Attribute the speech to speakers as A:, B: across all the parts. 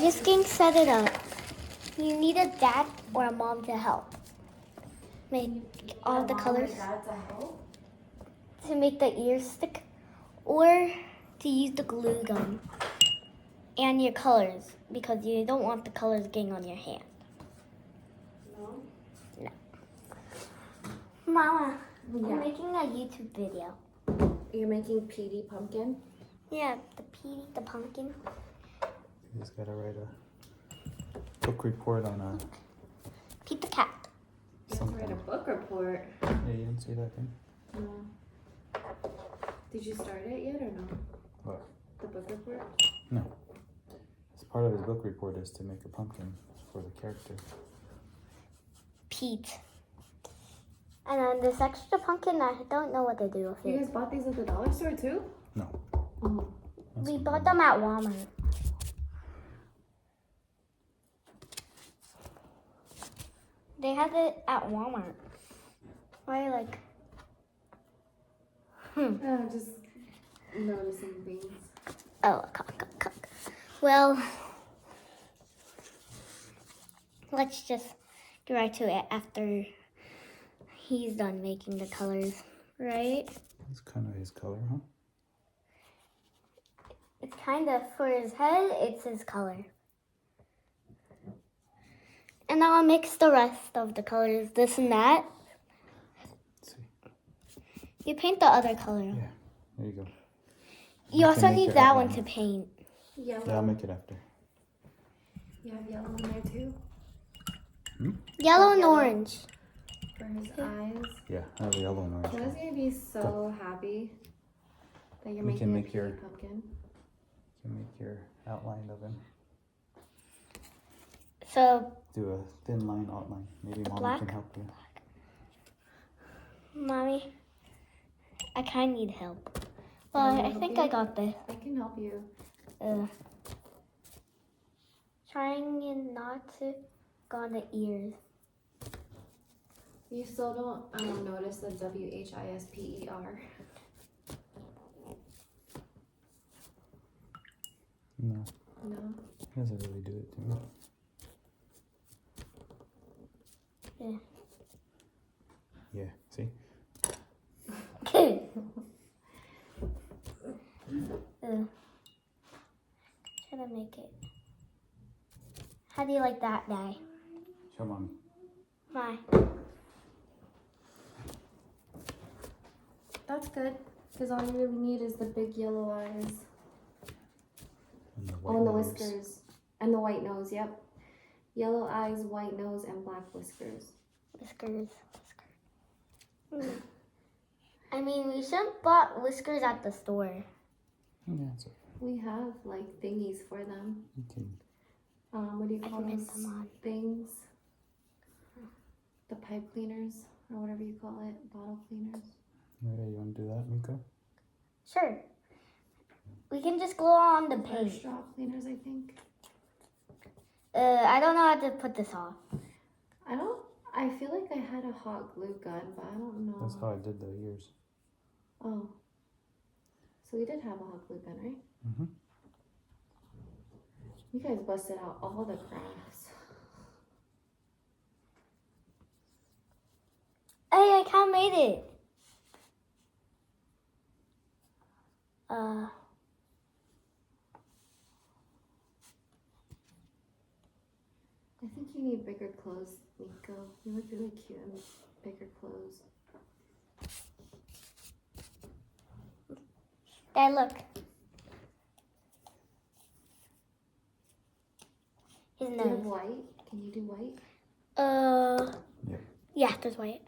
A: just going to set it up. You need a dad or a mom to help make all the colors. To make the ears stick, or to use the glue gun and your colors, because you don't want the colors getting on your hand.
B: No?
A: No. Mama,
B: Yeah.
A: I'm making a YouTube video.
B: You're making Petey Pumpkin?
A: Yeah, the Petey, the pumpkin.
C: You just gotta write a book report on a
A: Pete the cat.
B: You have to write a book report.
C: Yeah, you didn't see that thing?
B: No. Did you start it yet or no?
C: What?
B: The book report?
C: No. As part of his book report is to make a pumpkin for the character.
A: Pete. And then this extra pumpkin, I don't know what to do with
B: You
A: it.
B: guys bought these at the dollar store too?
C: No.
B: Oh.
C: That's
A: We
C: what
A: bought
C: I
A: them at Walmart. They had it at Walmart. Why, like?
B: Oh, just noticing things.
A: Oh, cock. Well, let's just get right to it after he's done making the colors, right?
C: It's kind of his color, huh?
A: It's kind of, for his head, it's his color. And now I'll mix the rest of the colors, this and that.
C: Let's see.
A: You paint the other color.
C: Yeah, there you go.
A: You
C: can
A: also
C: make
A: need
C: your
A: that one
C: outline.
A: to paint.
B: Yellow.
C: Yeah, I'll make it after.
B: You have yellow in there too?
A: Yellow and
B: Yellow.
A: orange.
B: For his eyes.
C: Yeah, I have a yellow and orange.
B: Joe's gonna be so happy that you're
C: We
B: making
C: can
B: a
C: make
B: Petey
C: your-
B: pumpkin.
C: You can make your outline of him.
A: So,
C: Do a thin line outline. Maybe Mommy
A: black?
C: can help you.
A: Mommy, I kind of need help. But
B: Want me to
A: I
B: help
A: think
B: you?
A: I got this.
B: I can help you.
A: Trying not to go on the ears.
B: You still don't notice the WHISPER.
C: No,
B: No.
C: he doesn't really do it to me.
A: Yeah.
C: Yeah, see?
A: Try to make it. How do you like that guy?
C: Show Mommy.
A: Why?
B: That's good. Because all you really need is the big yellow eyes.
C: And the
B: Oh, and the
C: nose.
B: whiskers. And the white nose, yep. Yellow eyes, white nose, and black whiskers.
A: Whiskers. I mean, we should have bought whiskers at the store.
C: Yeah, it's okay.
B: We have like thingies for them.
C: You can.
B: What do you
A: I
B: call
A: can
B: those
A: put them on.
B: things? The pipe cleaners, or whatever you call it, bottle cleaners.
C: Yeah, you want to do that, Miko?
A: Sure. We can just glue on the
B: Or
A: paint.
B: straw cleaners, I think.
A: I don't know how to put this off.
B: I feel like I had a hot glue gun, but I don't know.
C: That's how I did the ears.
B: Oh. So we did have a hot glue gun, right?
C: Mm-hmm.
B: You guys busted out all the crafts.
A: Hey, I kind of made it.
B: I think you need bigger clothes, Nico. You look really cute in bigger clothes.
A: Dad, look. His
B: Do you have
A: nose.
B: white? Can you do white?
C: Yeah.
A: Yeah, there's white.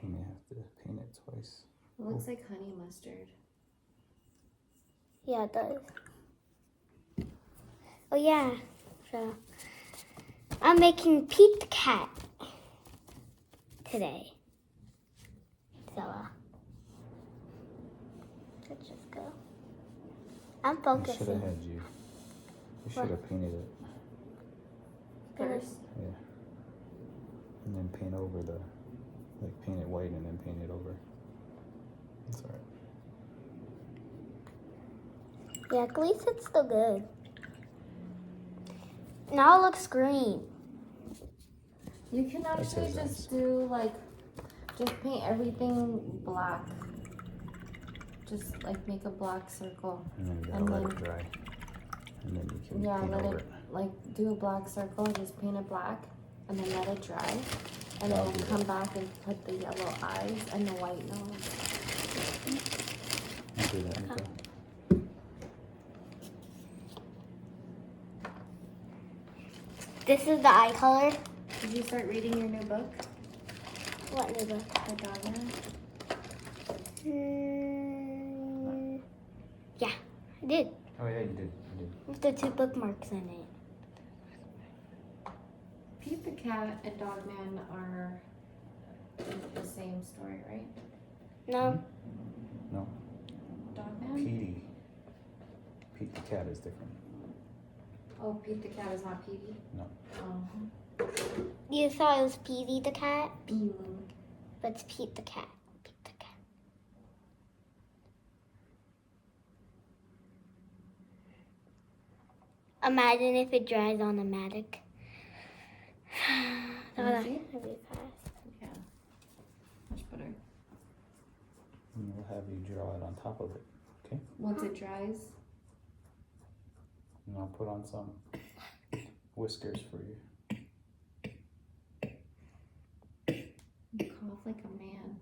C: You may have to paint it twice.
B: It looks like honey mustard.
A: Yeah, it does. Oh, yeah. So, I'm making Pete the cat today. So, let's just go. I'm
C: I should
A: focusing.
C: have had you. You should have painted it.
B: First.
C: Yeah. And then paint over the, like paint it white and then paint it over. That's alright.
A: Yeah, at least it's still good. Now it looks green.
B: You can actually
C: his
B: just do like, just paint everything black. Just like make a black circle.
C: And then you
B: And
C: gotta let
B: then-
C: it dry. And then you can
B: Yeah,
C: paint
B: let
C: over
B: it,
C: it.
B: like do a black circle, just paint it black, and then let it dry. And
C: I'll
B: then
C: do
B: come back and put the yellow eyes and the white nose.
C: I'll do that, Nico.
A: This is the eye color.
B: Did you start reading your new book,
A: What new book?
B: The Dogman?
A: Yeah, I did.
C: Oh yeah, you did. You did.
A: With the 2 bookmarks in it.
B: Pete the Cat and Dogman are the same story, right?
A: No,
C: No,
B: Dogman?
C: Petey. Pete the cat is different.
B: Oh, Pete the Cat is not Petey?
C: No.
B: Oh.
A: you thought it was Petey the cat,
B: Mm.
A: but it's Pete the cat. Pete the cat. Imagine if it dries on a Matic.
B: Can you see?
A: That'd be fast.
B: Yeah. Much better.
C: And we'll have you draw it on top of it. Okay?
B: Once it dries,
C: And I'll put on some whiskers for you.
B: you cough like a man.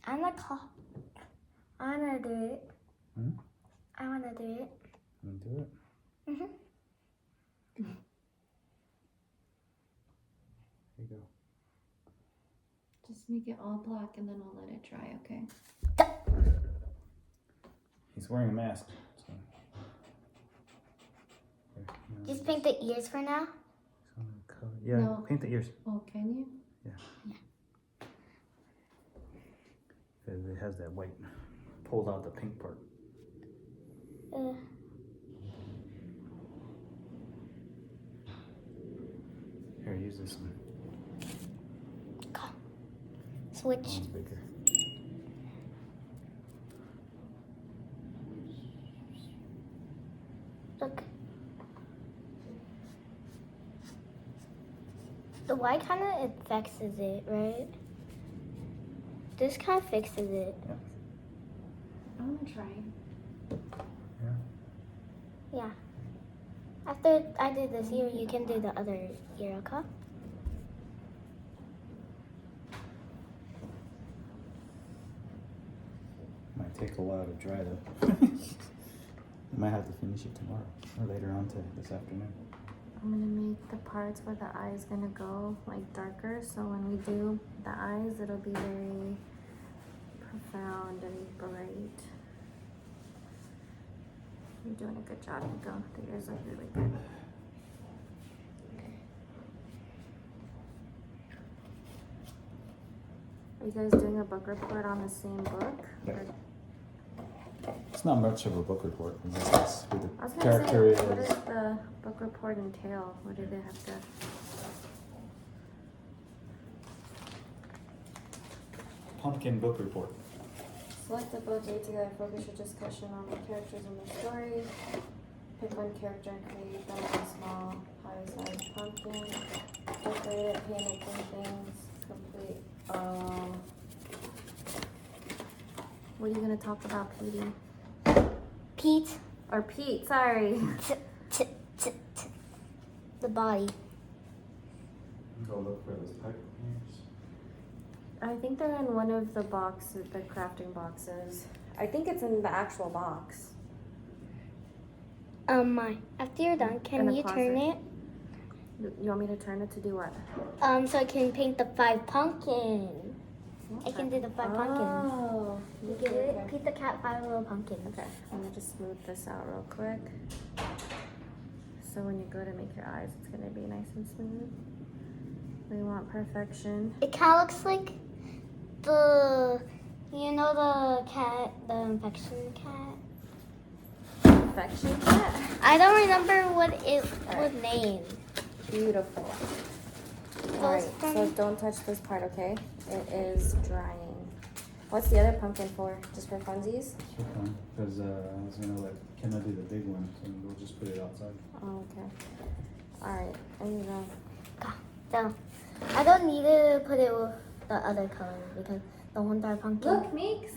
A: I'm gonna call. I wanna do it.
C: Hmm?
A: I wanna do it.
C: And do it.
A: Mhm.
C: There you go.
B: Just make it all black and then I'll let it dry, okay?
C: He's wearing a mask. So. Here,
A: Just paint the ears for now.
C: Yeah,
B: No.
C: paint the ears.
B: Oh, can you?
C: Because it has that white. Pulls out the pink part. Here, use this one.
A: Switch.
C: That one's bigger.
A: Look. The white kind of fixes it, right? This kind of fixes it.
B: I wanna try.
A: Yeah. After I do this ear, you can do the other ear, okay?
C: Might take a while to dry though. I might have to finish it tomorrow or later on this afternoon.
B: I'm gonna make the parts where the eye is gonna go like darker, so when we do the eyes, it'll be very profound and bright. You're doing a good job, Nico. The ears look really good. Are you guys doing a book report on the same book?
C: Yeah.
B: Or-
C: It's not much of a book report. It's just who
B: I
C: the
B: was gonna
C: character
B: say, what
C: is.
B: does the book report entail? What do they have to?
C: Pumpkin book report.
B: Select a book, read together, focus your discussion on the characters in the story. Pick one character and create them in a small, pie-sized pumpkin. Decorate it, paint it, paint things, complete. What are you gonna talk about, Petey?
A: Pete.
B: Or Pete, sorry.
A: The body.
C: Go look for those pipe cleaners.
B: I think they're in one of the boxes, the crafting boxes. I think it's in the actual box.
A: After you're done,
B: In
A: can
B: the
A: you turn
B: closet.
A: it?
B: You want me to turn it to do what?
A: So I can paint the 5 pumpkins. I can do the 5 pumpkins.
B: Oh.
A: You get it? Pete the cat 5 little pumpkins.
B: Okay, I'm gonna just smooth this out real quick. So when you go to make your eyes, it's gonna be nice and smooth. We want perfection.
A: It kind of looks like the, you know, the cat, the infection cat.
B: Perfection cat?
A: I don't remember what it was named.
B: Beautiful. Alright, so
A: from-
B: don't touch this part, okay? It is drying. What's the other pumpkin for? Just for funsies?
C: Because I was gonna let Kenna do the big one, so we'll just put it outside.
B: Oh, okay.
A: Alright, there you go. So, I don't need to put it with the other color because the ones are pumpkin.
B: Look, Meeks.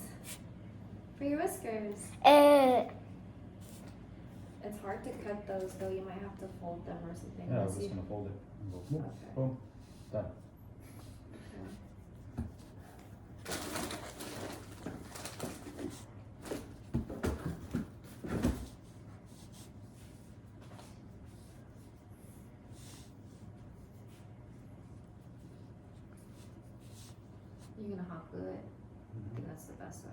B: For your whiskers. It's hard to cut those though. You might have to fold them or something.
C: Yeah, I was
B: Let's
C: just
B: see.
C: gonna fold it. And go, boom,
B: Okay.
C: boom, done.
B: You're gonna hot glue it. I think that's the best way.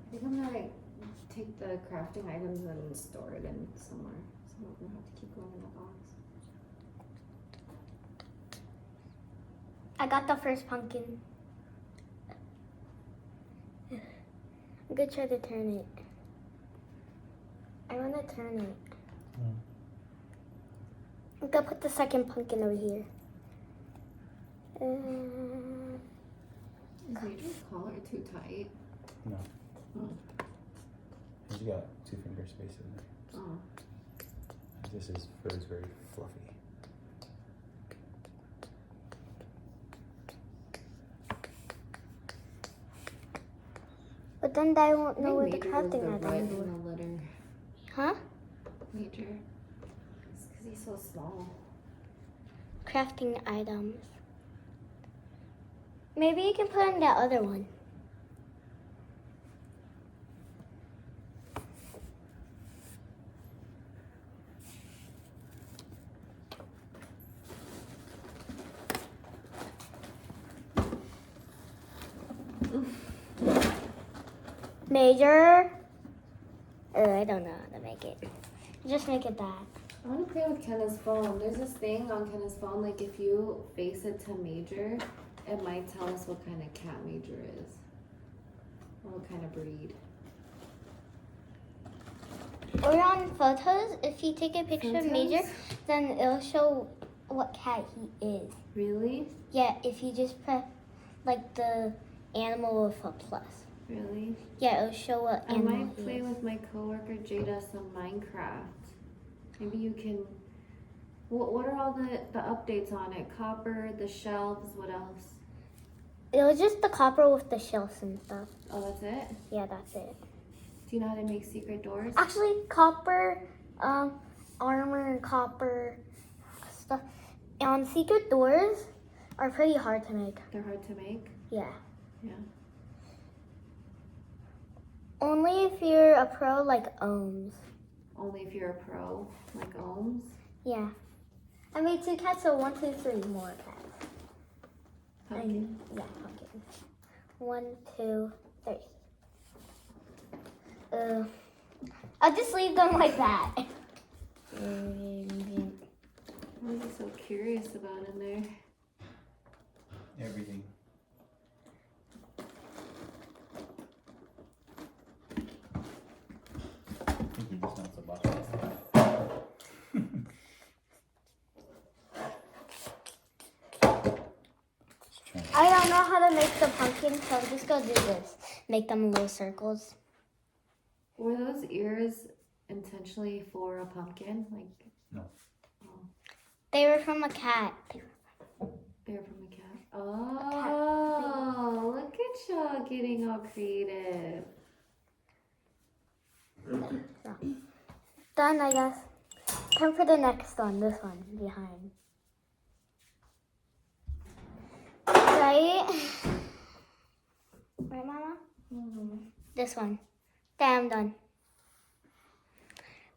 B: I think I'm gonna like take the crafting items and store it in somewhere. So I'm not gonna have to keep going in the box.
A: I got the first pumpkin. I'm gonna try to turn it. I wanna turn it. I'm gonna put the second pumpkin over here.
B: Is Major's collar too tight?
C: No.
B: Oh.
C: You got 2 finger space in there.
B: Oh.
C: This is fur is very fluffy.
A: But then I won't
B: I
A: know where
B: think
A: the
B: Major was
A: crafting
B: the red
A: items
B: in
A: were.
B: the litter.
A: Huh?
B: Major. It's because he's so small.
A: Crafting items. Maybe you can put in that other one. Major. I don't know how to make it. Just make it that.
B: I want to play with Kenna's phone. There's this thing on Kenna's phone, like if you face it to Major, it might tell us what kind of cat Major is. Or what kind of breed.
A: Or on photos, if you take a picture of Major,
B: Photos?
A: then it'll show what cat he is.
B: Really?
A: Yeah, if you just press like the animal with a plus.
B: Really?
A: Yeah, it'll show what
B: I
A: animal
B: might
A: he
B: play
A: is.
B: with my coworker Jada some Minecraft. Maybe you can. What are all the updates on it? Copper, the shelves, what else?
A: It was just the copper with the shells and stuff.
B: Oh, that's it?
A: Yeah, that's it.
B: Do you know how to make secret doors?
A: Actually, copper, armor and copper stuff. Secret doors are pretty hard to make.
B: They're hard to make?
A: Yeah.
B: Yeah.
A: Only if you're a pro like Ohms.
B: Only if you're a pro, like Ohms?
A: Yeah. I made 2 cats, so 1, 2, 3 more cats.
B: Pumpkin?
A: Yeah, pumpkins. 1, 2, 3. I'll just leave them like that.
B: What are you so curious about in there?
C: Everything. I think he just wants a box of stuff. Just trying to-
A: I don't know how to make the pumpkin, so I'm just gonna do this. Make them little circles.
B: Were those ears intentionally for a pumpkin? Like,
C: No.
B: oh,
A: They were from a cat.
B: they're from a cat. Oh, look at y'all getting all creative.
A: Done, I guess. Time for the next one. This one behind. Right? Right, Mama? This one. There, I'm done.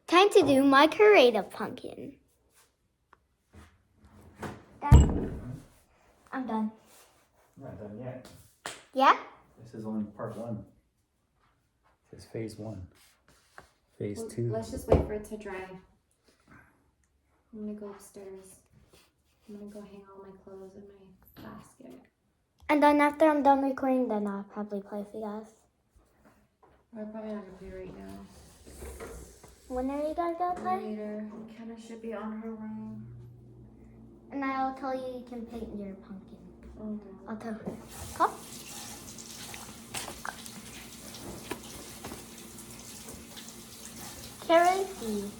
A: Time to do my creative pumpkin. Dad, I'm done.
C: Not done yet.
A: Yeah?
C: This is only part 1. This is phase 1. Phase
B: Well,
C: 2.
B: let's just wait for it to dry. I'm gonna go upstairs. I'm gonna go hang all my clothes in my basket.
A: And then after I'm done recording, then I'll probably play with you guys.
B: We're probably not gonna play right now.
A: When are you guys gonna play?
B: Later. Kenna should be on her room.
A: And I'll tell you you can paint your pumpkin.
B: Mm-hmm.
A: I'll tell her. Come. Can't really see.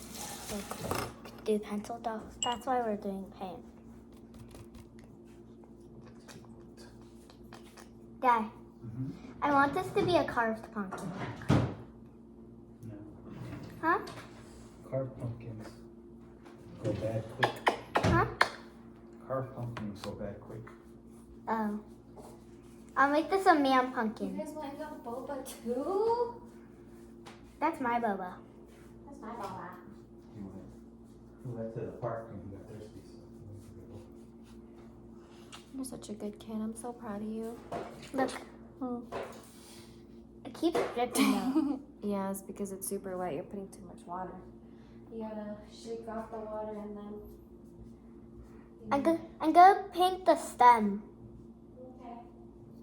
A: Like, do pencil though. That's why we're doing paint. Dad, I want this to be a carved pumpkin.
C: No.
A: Huh?
C: Carved pumpkins go bad quick.
A: Huh?
C: Carved pumpkins go bad quick.
A: Oh. I'll make this a man
B: You
A: pumpkin.
B: guys want to go boba too?
A: That's my boba.
B: That's my boba.
C: We went to the park and we got thirsty.
B: You're such a good kid. I'm so proud of you.
A: Look. It keeps dripping though.
B: Yeah, it's because it's super wet. You're putting too much water. You gotta shake off the water and then.
A: I'm gonna paint the stem
B: Okay.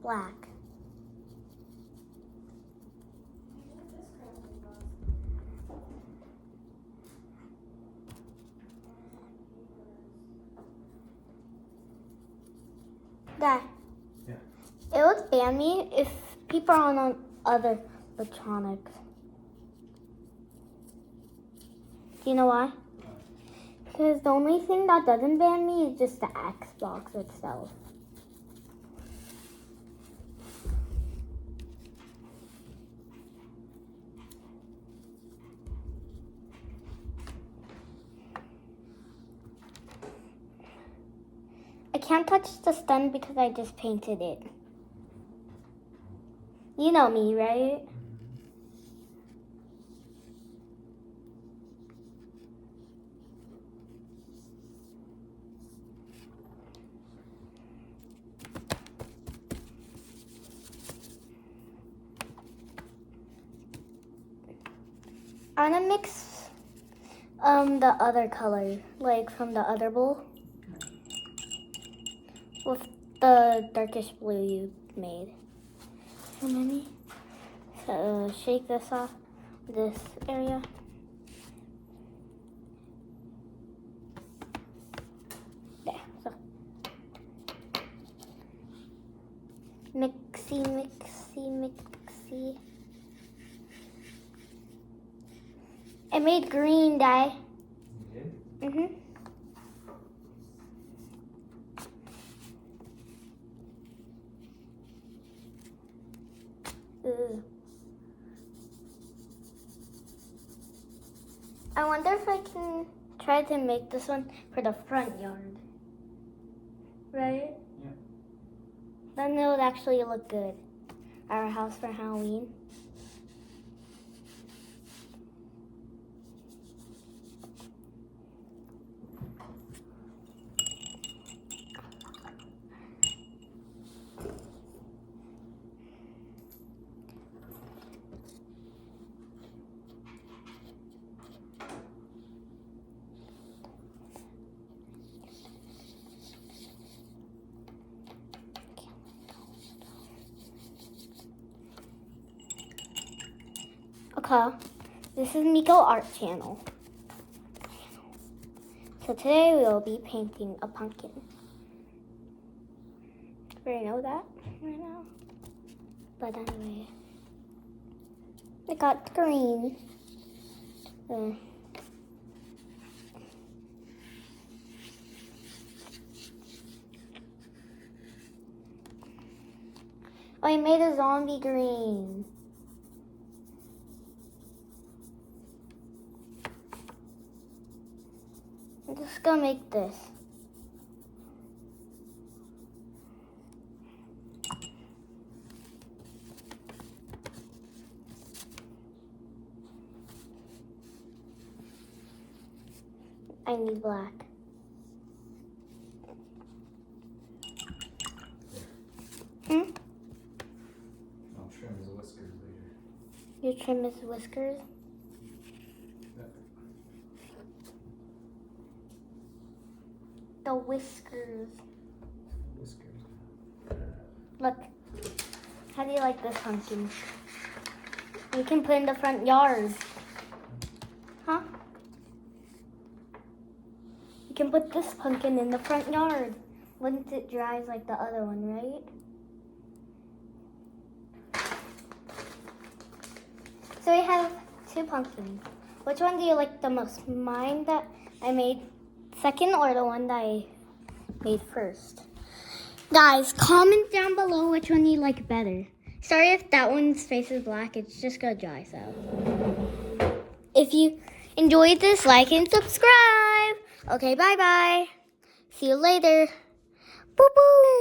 A: black. Dad.
C: Yeah.
A: It would ban me if people are on other electronics. Do you know why? Because the only thing that doesn't ban me is just the Xbox itself. I can't touch the stem because I just painted it. You know me, right? I'm gonna mix the other color, like from the other bowl, with the darkish blue you made. How many? So shake this off, this area. There. So mixy, mixy, mixy. I made green dye.
C: You did?
A: Mhm. Ooh. I wonder if I can try to make this one for the front yard. Right?
C: Yeah.
A: Then it would actually look good. Our house for Halloween. Okay, this is Miko Art Channel. So today we will be painting a pumpkin. We already know that right now. But anyway, I got green. I made a zombie green. I'm just gonna make this. I need black. Hmm?
C: I'll trim his whiskers later.
A: You trim his whiskers? The whiskers.
C: Whiskers.
A: Look. How do you like this pumpkin? You can put in the front yard. Huh? You can put this pumpkin in the front yard once it dries like the other one, right? So we have two pumpkins. Which one do you like the most? Mine that I made second or the one that I made first? Guys, comment down below which one you like better. Sorry if that one's face is black. It's just gonna dry, so. If you enjoyed this, like and subscribe. Okay, bye-bye. See you later. Boo-boo.